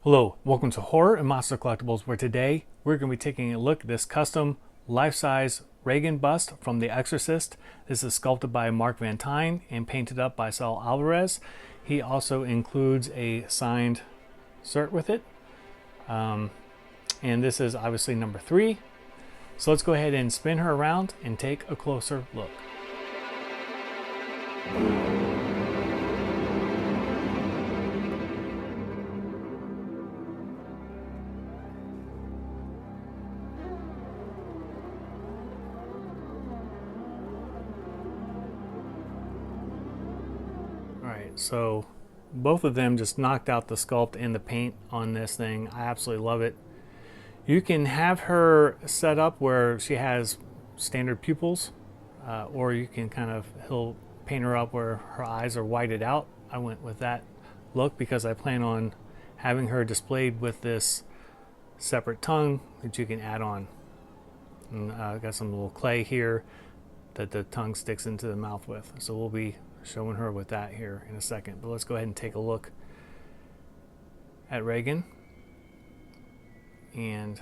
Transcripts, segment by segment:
Hello, welcome to Horror and Monster Collectibles, where today we're going to be taking a look at this custom life-size Regan bust from The Exorcist. This is sculpted by Mark Van Tine and painted up by Saul Alvarez. He also includes a signed cert with it. And this is obviously number 3. So let's go ahead and spin her around and take a closer look. Alright, so both of them just knocked out the sculpt and the paint on this thing. I absolutely love it. You can have her set up where she has standard pupils, or you can he'll paint her up where her eyes are whited out. I went with that look because I plan on having her displayed with this separate tongue that you can add on. And I've got some little clay here that the tongue sticks into the mouth with. So we'll be showing her with that here in a second. But let's go ahead and take a look at Regan. And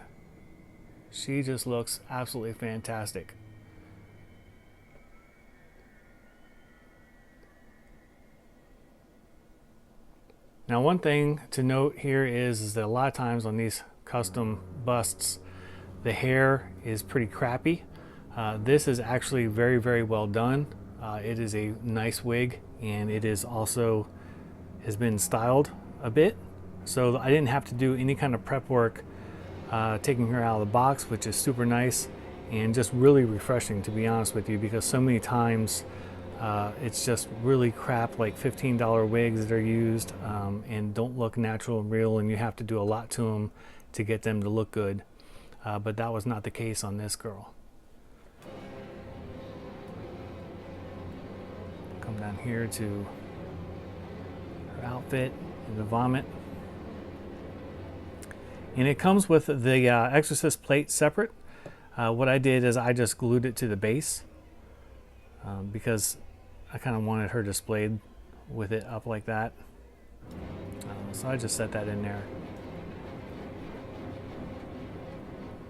she just looks absolutely fantastic. Now, one thing to note here is that a lot of times on these custom busts, the hair is pretty crappy. This is actually very, very well done. It is a nice wig, and it is also has been styled a bit. So I didn't have to do any kind of prep work taking her out of the box, which is super nice and just really refreshing, to be honest with you, because so many times it's just really crap, like $15 wigs that are used and don't look natural and real, and you have to do a lot to them to get them to look good. But that was not the case on this girl. Come down here to her outfit and the vomit. And it comes with the Exorcist plate separate. What I did is I just glued it to the base because I kind of wanted her displayed with it up like that. So I just set that in there.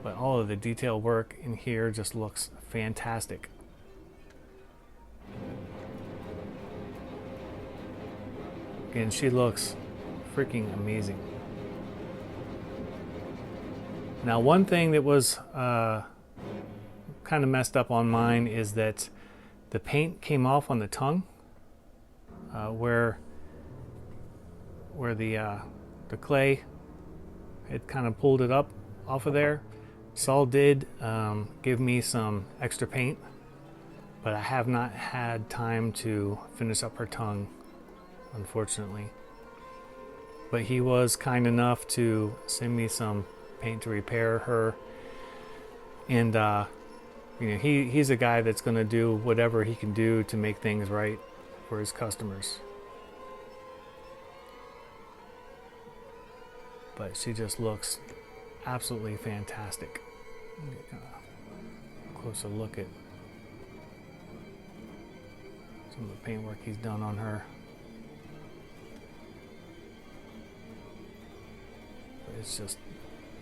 But all of the detail work in here just looks fantastic. Again, she looks freaking amazing. Now, one thing that was kind of messed up on mine is that the paint came off on the tongue, where the clay had kind of pulled it up off of there. Saul did give me some extra paint, but I have not had time to finish up her tongue, unfortunately. But he was kind enough to send me some paint to repair her, and you know, he's a guy that's going to do whatever he can do to make things right for his customers. But she just looks absolutely fantastic. Closer look at some of the paintwork he's done on her. But it's just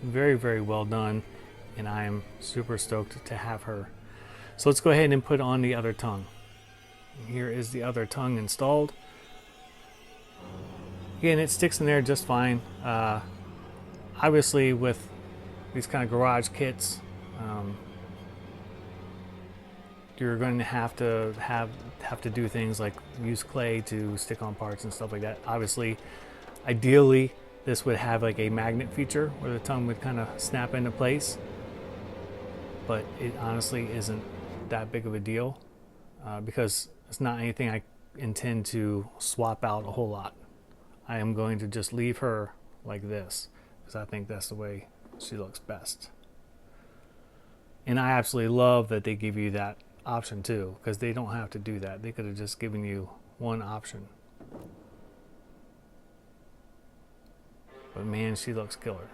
very, very well done, and I am super stoked to have her. So let's go ahead and put on the other tongue. Here is the other tongue installed. Again, it sticks in there just fine. Obviously, with these kind of garage kits, you're going to have to do things like use clay to stick on parts and stuff like that. Obviously, ideally, this would have like a magnet feature where the tongue would kind of snap into place, but it honestly isn't that big of a deal because it's not anything I intend to swap out a whole lot. I am going to just leave her like this because I think that's the way she looks best. And I absolutely love that they give you that option too, because they don't have to do that. They could have just given you one option. But man, she looks killer.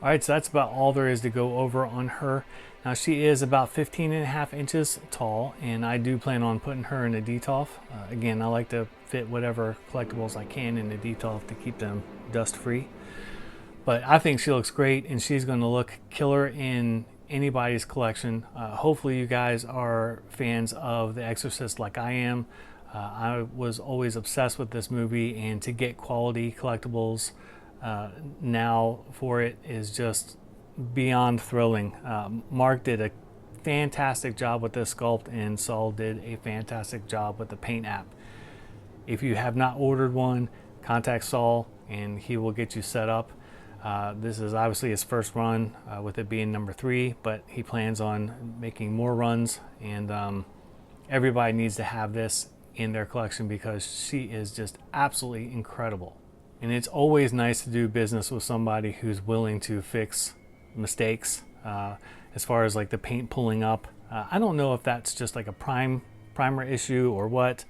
Alright, so that's about all there is to go over on her. Now, she is about 15.5 inches tall, and I do plan on putting her in a detolf. Again, I like to fit whatever collectibles I can in the detolf to keep them dust free. But I think she looks great, and she's going to look killer in anybody's collection. Hopefully you guys are fans of The Exorcist like I am. I was always obsessed with this movie, and to get quality collectibles now for it is just beyond thrilling. Mark did a fantastic job with this sculpt, and Saul did a fantastic job with the paint app. If you have not ordered one, contact Saul and he will get you set up. This is obviously his first run, with it being number 3, but he plans on making more runs, and everybody needs to have this in their collection because she is just absolutely incredible. And it's always nice to do business with somebody who's willing to fix mistakes, as far as like the paint pulling up. I don't know if that's just like a primer issue or what,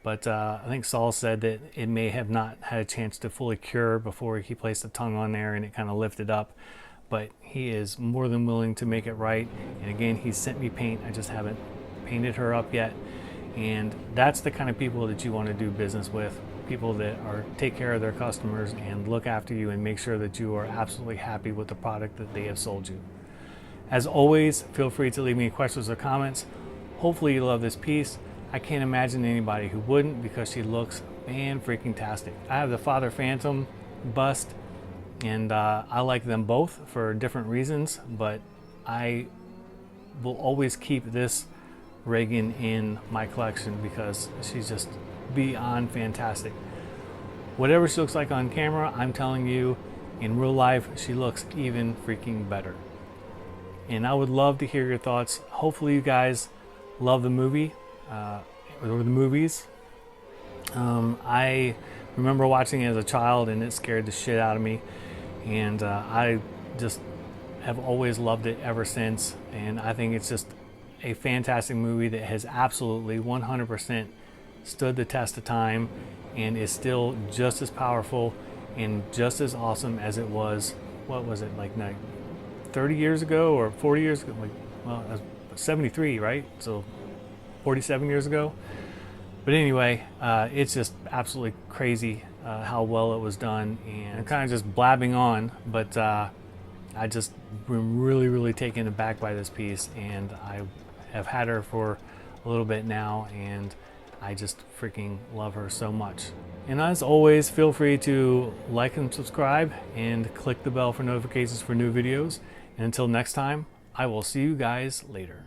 but I think Saul said that it may have not had a chance to fully cure before he placed the tongue on there and it kind of lifted up. But he is more than willing to make it right. And again, he sent me paint. I just haven't painted her up yet. And that's the kind of people that you want to do business with. People that take care of their customers and look after you and make sure that you are absolutely happy with the product that they have sold you. As always, feel free to leave me questions or comments. Hopefully you love this piece. I can't imagine anybody who wouldn't, because she looks fan-freaking-tastic. I have the Father Phantom bust, and I like them both for different reasons, but I will always keep this Regan in my collection because she's just beyond fantastic. Whatever she looks like on camera, I'm telling you, in real life, she looks even freaking better. And I would love to hear your thoughts. Hopefully you guys love the movie, or the movies. I remember watching it as a child and it scared the shit out of me, and I just have always loved it ever since. And I think it's just a fantastic movie that has absolutely 100% stood the test of time and is still just as powerful and just as awesome as it was, what was it, like 30 years ago or 40 years ago? Like, well, I was 73, right? So 47 years ago. But anyway, it's just absolutely crazy how well it was done, and I'm kind of just blabbing on, but I just am really taken aback by this piece, and I have had her for a little bit now, and I just freaking love her so much. And as always, feel free to like and subscribe and click the bell for notifications for new videos. And until next time, I will see you guys later.